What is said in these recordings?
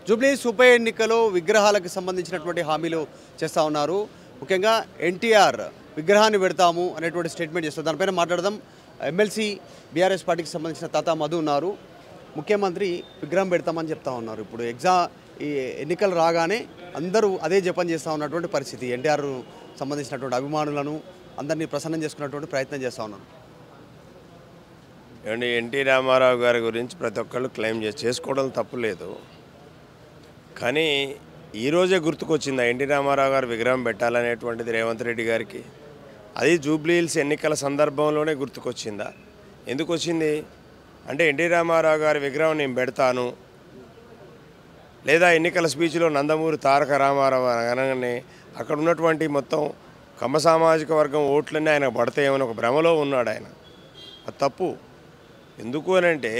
జూబ్లీహిల్స్ ఉప ఎన్నికలో విగ్రహాలకు సంబంధించినటువంటి హామీలు చేస్తూ ఉన్నారు. ముఖ్యంగా ఎన్టీఆర్ విగ్రహాన్ని పెడతాము అనేటువంటి స్టేట్మెంట్ చేస్తారు. దానిపైన మాట్లాడదాం. ఎమ్మెల్సీ బీఆర్ఎస్ పార్టీకి సంబంధించిన తాతా మధు ఉన్నారు. ముఖ్యమంత్రి విగ్రహం పెడతామని చెప్తా ఉన్నారు. ఇప్పుడు ఈ ఎన్నికలు రాగానే అందరూ అదే జపం చేస్తూ ఉన్నటువంటి పరిస్థితి. ఎన్టీఆర్ సంబంధించినటువంటి అభిమానులను అందరినీ ప్రసన్నం చేసుకున్నటువంటి ప్రయత్నం చేస్తూ ఉన్నారు. ఏమండి, ఎన్టీ రామారావు గారి గురించి ప్రతి ఒక్కళ్ళు క్లెయిమ్ చేసుకోవడం తప్పులేదు. కానీ ఈరోజే గుర్తుకొచ్చిందా ఎన్టీ రామారావు గారు విగ్రహం పెట్టాలనేటువంటిది రేవంత్ రెడ్డి గారికి? అది జూబ్లీహిల్స్ ఎన్నికల సందర్భంలోనే గుర్తుకొచ్చిందా? ఎందుకు వచ్చింది అంటే ఎన్టీ రామారావు గారి విగ్రహం నేను పెడతాను, లేదా ఎన్నికల స్పీచ్లో నందమూరి తారక రామారావు అనగానే అక్కడ ఉన్నటువంటి మొత్తం కమ్మ సామాజిక వర్గం ఓట్లన్నీ ఆయన పడతాయేమని ఒక భ్రమలో ఉన్నాడు ఆయన. అది తప్పు. ఎందుకు అని అంటే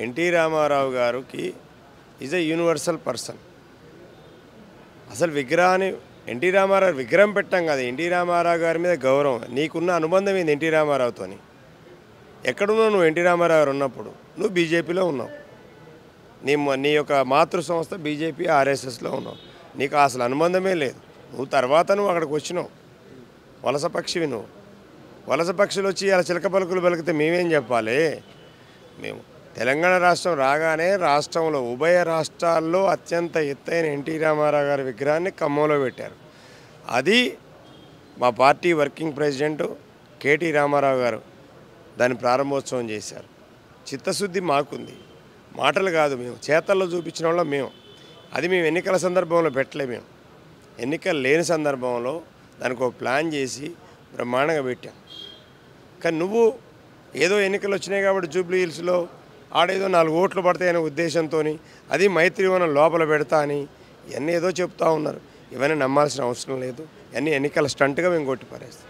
ఎన్టీ రామారావు గారికి ఈజ్ ఎ యూనివర్సల్ పర్సన్. అసలు విగ్రహాన్ని ఎన్టీ రామారావు విగ్రహం పెట్టాం కదా, ఎన్టీ రామారావు గారి మీద గౌరవం. నీకున్న అనుబంధం ఏంది ఎన్టీ రామారావుతోని? ఎక్కడున్నావు నువ్వు? ఎన్టీ రామారావు గారు ఉన్నప్పుడు నువ్వు బీజేపీలో ఉన్నావు, నీ యొక్క మాతృ సంస్థ బీజేపీ ఆర్ఎస్ఎస్లో ఉన్నావు. నీకు అసలు అనుబంధమే లేదు. నువ్వు అక్కడికి వచ్చినావు, వలస పక్షివి నువ్వు. వలస పక్షులు వచ్చి అలా చిలక పలుకులు పలికితే మేమేం చెప్పాలి? మేము తెలంగాణ రాష్ట్రం రాగానే రాష్ట్రంలో ఉభయ రాష్ట్రాల్లో అత్యంత ఎత్తైన ఎన్టీ రామారావు గారి విగ్రహాన్ని ఖమ్మంలో పెట్టారు. అది మా party working president KT Ramarao గారు దాన్ని ప్రారంభోత్సవం చేశారు. చిత్తశుద్ధి మాకుంది, మాటలు కాదు, మేము చేతల్లో చూపించిన వాళ్ళం మేము. అది మేము ఎన్నికల సందర్భంలో పెట్టలే. మేము ఎన్నికలు లేని సందర్భంలో దానికి ఒక ప్లాన్ చేసి బ్రహ్మాండంగా పెట్టాం. కానీ నువ్వు ఏదో ఎన్నికలు వచ్చినాయి కాబట్టి జూబ్లీహిల్స్లో ఆడేదో 4 ఓట్లు పడతాయనే ఉద్దేశంతో అది మైత్రివనం లోపల పెడతా అని ఇవన్నీ ఏదో చెప్తా ఉన్నారు. ఇవన్నీ నమ్మాల్సిన అవసరం లేదు. ఇవన్నీ ఎన్నికల స్టంట్గా మేము కొట్టిపారేస్తాం.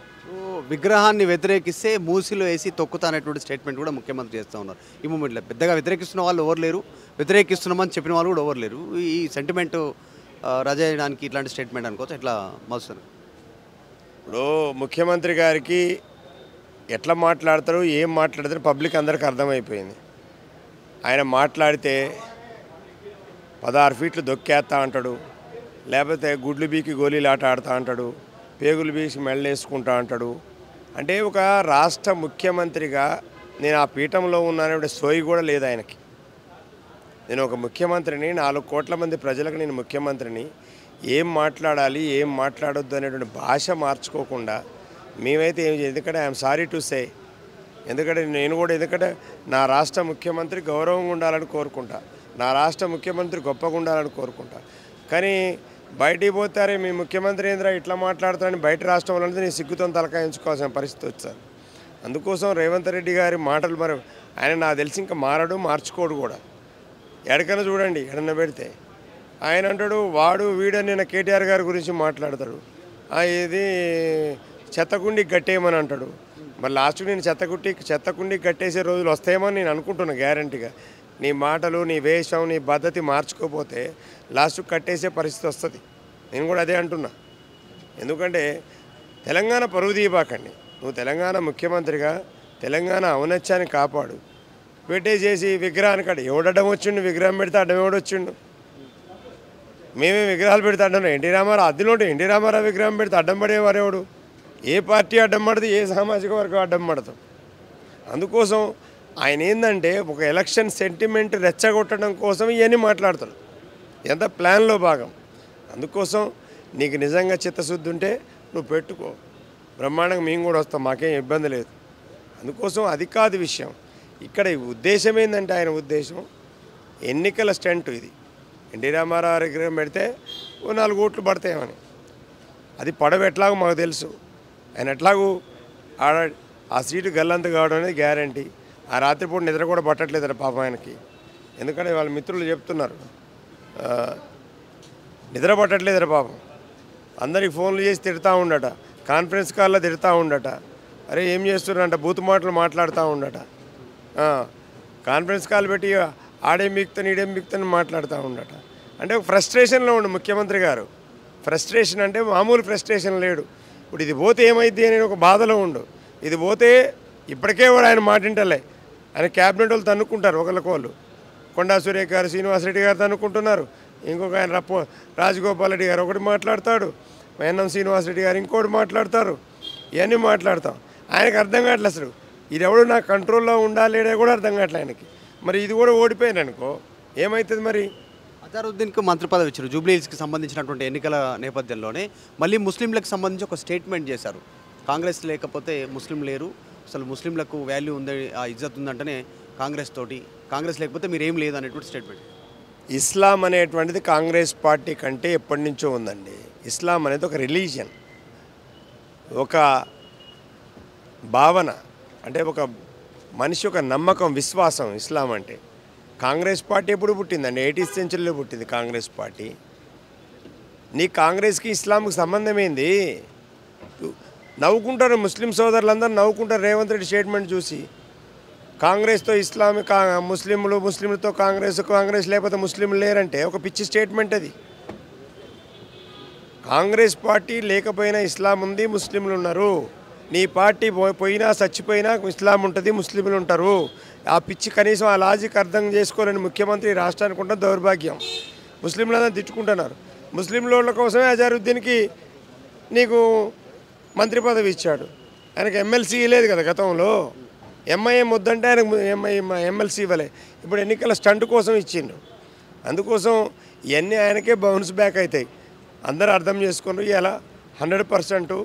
విగ్రహాన్ని వ్యతిరేకిస్తే మూసిలో వేసి తొక్కుతా అనేటువంటి స్టేట్మెంట్ కూడా ముఖ్యమంత్రి చేస్తూ ఉన్నారు. ఈ మూమెంట్లో పెద్దగా వ్యతిరేకిస్తున్న వాళ్ళు ఎవరు లేరు, వ్యతిరేకిస్తున్నామని చెప్పిన వాళ్ళు కూడా ఎవరు లేరు. ఈ సెంటిమెంట్ రజయడానికి ఇట్లాంటి స్టేట్మెంట్ అనుకోవచ్చు. ఎట్లా మలుస్తారు? ఇప్పుడు ముఖ్యమంత్రి గారికి ఎట్లా మాట్లాడతారు, ఏం మాట్లాడతారు పబ్లిక్ అందరికీ అర్థమైపోయింది. ఆయన మాట్లాడితే 16 ఫీట్లు దొక్కేస్తా అంటాడు, లేకపోతే గుడ్లు బీకి గోళీలు ఆట ఆడుతూ అంటాడు, పేగులు బీకి మెళ్ళేసుకుంటా అంటాడు. అంటే ఒక రాష్ట్ర ముఖ్యమంత్రిగా నేను ఆ పీఠంలో ఉన్నానే సోయి కూడా లేదు ఆయనకి. నేను ఒక ముఖ్యమంత్రిని, 4 కోట్ల మంది ప్రజలకు నేను ముఖ్యమంత్రిని, ఏం మాట్లాడాలి ఏం మాట్లాడొద్దు అనేటువంటి భాష మార్చుకోకుండా మేమైతే ఏం చేయాలి? ఎందుకంటే ఐఎమ్ సారీ టు సే, ఎందుకంటే నేను కూడా నా రాష్ట్ర ముఖ్యమంత్రి గౌరవంగా ఉండాలని కోరుకుంటా, నా రాష్ట్ర ముఖ్యమంత్రి గొప్పగా ఉండాలని కోరుకుంటా. కానీ బయటికి పోతారే మీ ముఖ్యమంత్రి ఏంద్రా ఇట్లా మాట్లాడుతారని బయట రాష్ట్రం వాళ్ళంటే నేను సిగ్గుతో తలకాయించుకోవాల్సిన పరిస్థితి వచ్చాను. అందుకోసం రేవంత్ రెడ్డి గారి మాటలు మరి ఆయన నాకు తెలిసి ఇంకా మారడు, మార్చుకోడు కూడా. ఎక్కడికైనా చూడండి, ఎడన్నా పెడితే ఆయన అంటాడు వాడు వీడని నేను కేటీఆర్ గారి గురించి మాట్లాడతాడు. ఇది చెత్తకుండి గట్టేయమని అంటాడు. మరి లాస్ట్కి నేను చెత్తకుండి గట్టేసే రోజులు వస్తాయేమని నేను అనుకుంటున్నా గ్యారంటీగా. నీ మాటలు, నీ వేషం, నీ పద్ధతి మార్చుకోపోతే లాస్ట్కి కట్టేసే పరిస్థితి వస్తుంది. నేను కూడా అదే అంటున్నా. ఎందుకంటే తెలంగాణ పరువు తీయబాకండి. నువ్వు తెలంగాణ ముఖ్యమంత్రిగా తెలంగాణ ఔన్నత్యాన్ని కాపాడు. పెట్టేసేసి విగ్రహానికి ఎవడడ్డం వచ్చిండు? విగ్రహం పెడితే అడ్డం ఎవడొచ్చిండు? మేమే విగ్రహాలు పెడితే అడ్డం. ఎన్టీ రామారావు అదిలో ఎన్టీ రామారావు విగ్రహం పెడితే అడ్డం పడేవారేవాడు? ఏ పార్టీ అడ్డం పడదు, ఏ సామాజిక వర్గం అడ్డం పడతాం. అందుకోసం ఆయన ఏంటంటే ఒక ఎలక్షన్ సెంటిమెంట్ రెచ్చగొట్టడం కోసం ఇవన్నీ మాట్లాడతాడు. ఎంత ప్లాన్లో భాగం. అందుకోసం నీకు నిజంగా చిత్తశుద్ధి ఉంటే నువ్వు పెట్టుకో, బ్రహ్మాండంగా మేము కూడా వస్తాం, మాకేం ఇబ్బంది లేదు. అందుకోసం అది కాదు విషయం. ఇక్కడ ఉద్దేశం ఏంటంటే ఆయన ఉద్దేశం ఎన్నికల స్టంట్ ఇది. ఎన్టీ రామారావు విగ్రహం పెడితే 4 ఓట్లు పడతాయేమని. అది ఎట్లాగో మాకు తెలుసు. ఆయన ఎట్లాగూ ఆ సీటు గల్లంత కావడం అనేది గ్యారంటీ. ఆ రాత్రిపూట నిద్ర కూడా పట్టట్లేదట పాపం ఆయనకి. ఎందుకంటే వాళ్ళ మిత్రులు చెప్తున్నారు నిద్ర పట్టట్లేదట పాపం. అందరికి ఫోన్లు చేసి తిడతా ఉండట, కాన్ఫరెన్స్ కాల్లో తిడతా ఉండట. అరే ఏం చేస్తున్నారంట, బూతు మాటలు మాట్లాడుతూ ఉండట. కాన్ఫరెన్స్ కాల్ పెట్టి ఆడేం బిక్తాను ఈడేం బిక్తాను మాట్లాడుతూ ఉండట. అంటే ఒక ఫ్రస్ట్రేషన్లో ఉండు ముఖ్యమంత్రి గారు. ఫ్రస్ట్రేషన్ అంటే మామూలు ఫ్రస్ట్రేషన్ లేడు. ఇప్పుడు ఇది పోతే ఏమైంది అని ఒక బాధలో ఉండు. ఇది పోతే ఇప్పటికే వాడు ఆయన మాటింటలే, ఆయన క్యాబినెట్ వాళ్ళు తన్నుకుంటారు ఒకళ్ళకోళ్ళు. కొండా సురేఖ గారు శ్రీనివాసరెడ్డి గారితో అనుకుంటున్నారు, ఇంకొక ఆయన రాజగోపాల్ రెడ్డి గారు ఒకటి మాట్లాడతాడు, ఎన్ఎం శ్రీనివాసరెడ్డి గారు ఇంకోటి మాట్లాడతారు, ఇవన్నీ మాట్లాడతాం. ఆయనకు అర్థం కావట్లేదు అసలు ఇది ఎవడు నా కంట్రోల్లో ఉండాలేడే కూడా అర్థం కావట్లేదు ఆయనకి. మరి ఇది కూడా ఓడిపోయింది అనుకో ఏమవుతుంది మరి? అజారుద్దీన్కు మంత్రి పదవి ఇచ్చారు జూబ్లీ హిల్స్కి సంబంధించినటువంటి ఎన్నికల నేపథ్యంలోనే. మళ్ళీ ముస్లింలకు సంబంధించి ఒక స్టేట్మెంట్ చేశారు, కాంగ్రెస్ లేకపోతే ముస్లిం లేరు, అసలు ముస్లింలకు వాల్యూ ఉంది, ఆ ఇజ్జత్ ఉందంటేనే కాంగ్రెస్ తోటి, కాంగ్రెస్ లేకపోతే మీరు ఏం లేదు అనేటువంటి స్టేట్మెంట్. ఇస్లాం అనేటువంటిది కాంగ్రెస్ పార్టీ కంటే ఎప్పటి నుంచో ఉందండి. ఇస్లాం అనేది ఒక రిలీజియన్, ఒక భావన, అంటే ఒక మనిషి ఒక నమ్మకం, విశ్వాసం ఇస్లాం అంటే. కాంగ్రెస్ పార్టీ ఎప్పుడు పుట్టిందండి? 80th సెంచరీలో పుట్టింది కాంగ్రెస్ పార్టీ. నీ కాంగ్రెస్కి ఇస్లాంకి సంబంధం ఏంది? నవ్వుకుంటారు ముస్లిం సోదరులందరూ నవ్వుకుంటారు రేవంత్ రెడ్డి స్టేట్మెంట్ చూసి. కాంగ్రెస్తో ఇస్లామిక్ ముస్లింలతో కాంగ్రెస్ లేకపోతే ముస్లింలు లేరంటే ఒక పిచ్చి స్టేట్మెంట్ అది. కాంగ్రెస్ పార్టీ లేకపోయినా ఇస్లాం ఉంది, ముస్లింలు ఉన్నారు. నీ పార్టీ పోయినా చచ్చిపోయినా ఇస్లాం ఉంటుంది, ముస్లింలు ఉంటారు. ఆ పిచ్చి కనీసం ఆ లాజిక్ అర్థం చేసుకోలేని ముఖ్యమంత్రి రాష్ట్రానికి ఉంటే దౌర్భాగ్యం. ముస్లింలందరూ తిట్టుకుంటున్నారు. ముస్లింల కోసమే అజారుద్దీన్కి నీకు మంత్రి పదవి ఇచ్చాడు. ఆయనకు ఎమ్మెల్సీ లేదు కదా గతంలో. ఎంఐఎం వద్దంటే ఆయనకు ఎమ్మెల్సీ ఇవ్వలే. ఇప్పుడు ఎన్నికల స్టంట్ కోసం ఇచ్చిండు. అందుకోసం ఇవన్నీ ఆయనకే బౌన్స్ బ్యాక్ అవుతాయి. అందరూ అర్థం చేసుకున్నారు. ఇలా 100%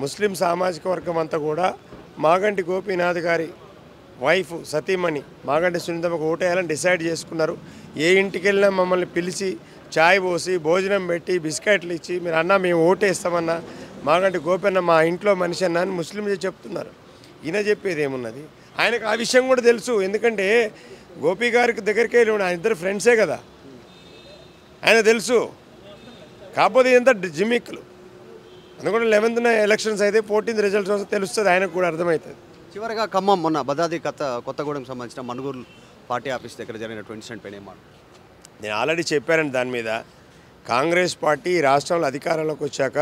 ముస్లిం సామాజిక వర్గం అంతా కూడా మాగంటి గోపీనాథ్ గారి వైఫ్ సతీమణి మాగంటి సునీతమ్మకు ఓటేయాలని డిసైడ్ చేసుకున్నారు. ఏ ఇంటికి వెళ్ళినా మమ్మల్ని పిలిచి చాయ్ పోసి భోజనం పెట్టి బిస్కెట్లు ఇచ్చి మీరు అన్న మేము ఓటేస్తామన్నా మాగంటి గోపన్న మా ఇంట్లో మనిషి అన్న అని ముస్లింలు చెప్తున్నారు. ఈయన చెప్పేది ఏమున్నది? ఆయనకు ఆ విషయం కూడా తెలుసు. ఎందుకంటే గోపి గారికి దగ్గరికి వెళ్ళి ఆయన ఇద్దరు ఫ్రెండ్సే కదా, ఆయన తెలుసు. కాకపోతే ఎంత జిమ్మిక్కులు. అందుకని 11th ఎలక్షన్స్ అయితే 14th రిజల్ట్స్ వస్తే తెలుస్తుంది, ఆయనకు కూడా అర్థమవుతుంది. చివరిగా ఖమ్మం మొన్న భద్రాద్రి కొత్తగూడెం సంబంధించిన మనుగూరు పార్టీ ఆఫీస్ దగ్గర జరిగినటువంటి ఇన్సిడెంట్ పైన ఏమాట? నేను ఆల్రెడీ చెప్పానండి దాని మీద. కాంగ్రెస్ పార్టీ రాష్ట్రంలో అధికారంలోకి వచ్చాక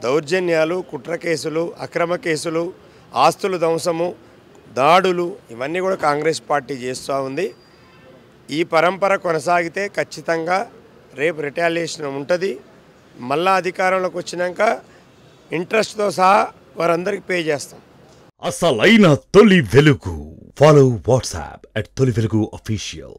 దౌర్జన్యాలు, కుట్ర కేసులు, అక్రమ కేసులు, ఆస్తుల ధ్వంసము, దాడులు ఇవన్నీ కూడా కాంగ్రెస్ పార్టీ చేస్తూ ఉంది. ఈ పరంపర కొనసాగితే ఖచ్చితంగా రేపు రిటాలియేషన్ ఉంటుంది. మళ్ళా అధికారంలోకి వచ్చినాక ఇంట్రెస్ట్తో సహా వారందరికీ పే చేస్తాం. అసలైన తొలి వెలుగు. ఫాలో వాట్సాప్ @తొలి వెలుగు official.